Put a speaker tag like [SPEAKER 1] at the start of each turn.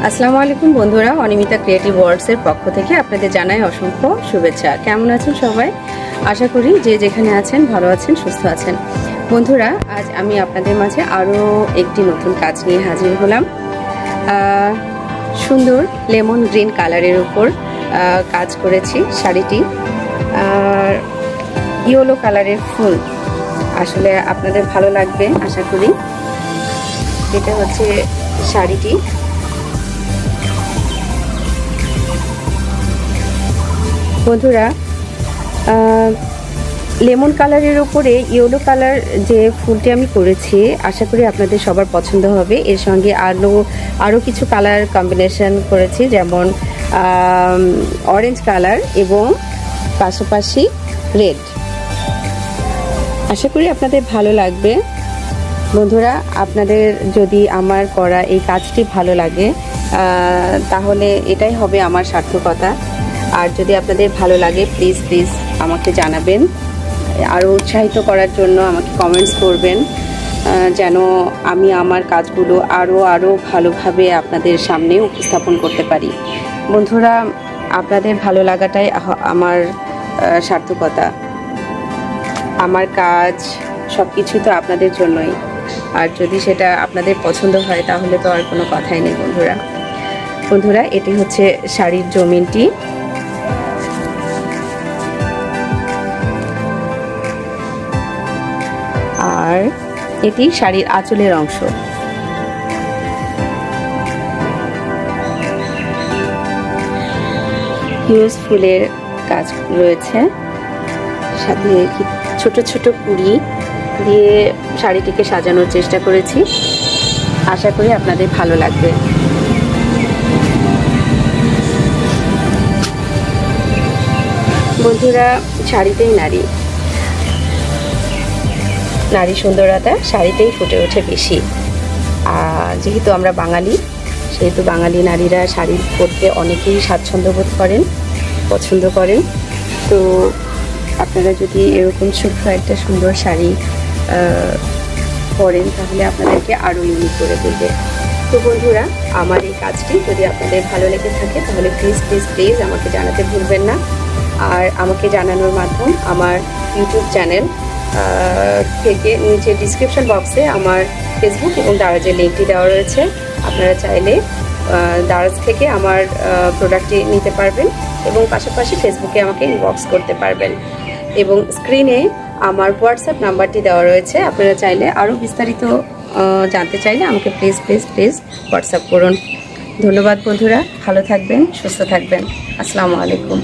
[SPEAKER 1] আসসালামু আলাইকুম বন্ধুরা, অনিমিতা ক্রিয়েটিভ ওয়ার্ল্ডসের পক্ষ থেকে আপনাদের জানাই অসংখ্য শুভেচ্ছা। কেমন আছেন সবাই? আশা করি যে যেখানে আছেন ভালো আছেন, সুস্থ আছেন। বন্ধুরা, আজ আমি আপনাদের মাঝে আরও একটি নতুন কাজ নিয়ে হাজির হলাম। সুন্দর লেমন গ্রিন কালারের উপর কাজ করেছি শাড়িটি। আর ইয়েলো কালারের ফুল, আসলে আপনাদের ভালো লাগবে আশা করি। এটা হচ্ছে শাড়িটি। বন্ধুরা, লেমন কালারের উপরে ইয়েলো কালার যে ফুলটি আমি করেছি, আশা করি আপনাদের সবার পছন্দ হবে। এর সঙ্গে আরও কিছু কালার কম্বিনেশন করেছি, যেমন অরেঞ্জ কালার এবং পাশাপাশি রেড। আশা করি আপনাদের ভালো লাগবে। বন্ধুরা, আপনাদের যদি আমার করা এই কাজটি ভালো লাগে তাহলে এটাই হবে আমার সার্থকতা। আর যদি আপনাদের ভালো লাগে প্লিজ প্লিজ আমাকে জানাবেন, আরও উৎসাহিত করার জন্য আমাকে কমেন্টস করবেন, যেন আমি আমার কাজগুলো আরও ভালোভাবে আপনাদের সামনে উপস্থাপন করতে পারি। বন্ধুরা, আপনাদের ভালো লাগাটাই আমার সার্থকতা। আমার কাজ সব কিছু তো আপনাদের জন্যই, আর যদি সেটা আপনাদের পছন্দ হয় তাহলে তো আর কোনো কথাই নেই। বন্ধুরা, এটি হচ্ছে শাড়ির জমিনটি। আর এটি শাড়ির আঁচলের অংশ। হিউজ ফুলের কাজ রয়েছে, সাথে ছোট ছোট কুড়ি দিয়ে শাড়িটিকে সাজানোর চেষ্টা করেছি। আশা করি আপনাদের ভালো লাগবে। বন্ধুরা, শাড়িতেই নারী সুন্দরতা শাড়িতেই ফুটে ওঠে বেশি। যেহেতু আমরা বাঙালি, সেহেতু বাঙালি নারীরা শাড়ি পরতে অনেকেই স্বাচ্ছন্দ্য বোধ করেন, পছন্দ করেন। তো আপনারা যদি এরকম ছোট্ট একটা সুন্দর শাড়ি পরেন তাহলে আপনাদেরকে আরও ইউনিক করে তুলবে। তো বন্ধুরা, আমার এই কাজটি যদি আপনাদের ভালো লেগে থাকে তাহলে প্লিজ প্লিজ প্লিজ আমাকে জানাতে ভুলবেন না। আর আমাকে জানানোর মাধ্যম আমার ইউটিউব চ্যানেল থেকে নিচে ডিসক্রিপশন বক্সে আমার ফেসবুক এবং দারাজের লিঙ্কটি দেওয়া রয়েছে। আপনারা চাইলে দারাজ থেকে আমার প্রোডাক্টটি নিতে পারবেন এবং পাশাপাশি ফেসবুকে আমাকে ইনবক্স করতে পারবেন। এবং স্ক্রিনে আমার হোয়াটসঅ্যাপ নাম্বারটি দেওয়া রয়েছে। আপনারা চাইলে আরও বিস্তারিত জানতে চাইলে আমাকে প্লিজ প্লিজ প্লিজ হোয়াটসঅ্যাপ করুন। ধন্যবাদ বন্ধুরা, ভালো থাকবেন, সুস্থ থাকবেন। আসসালামু আলাইকুম।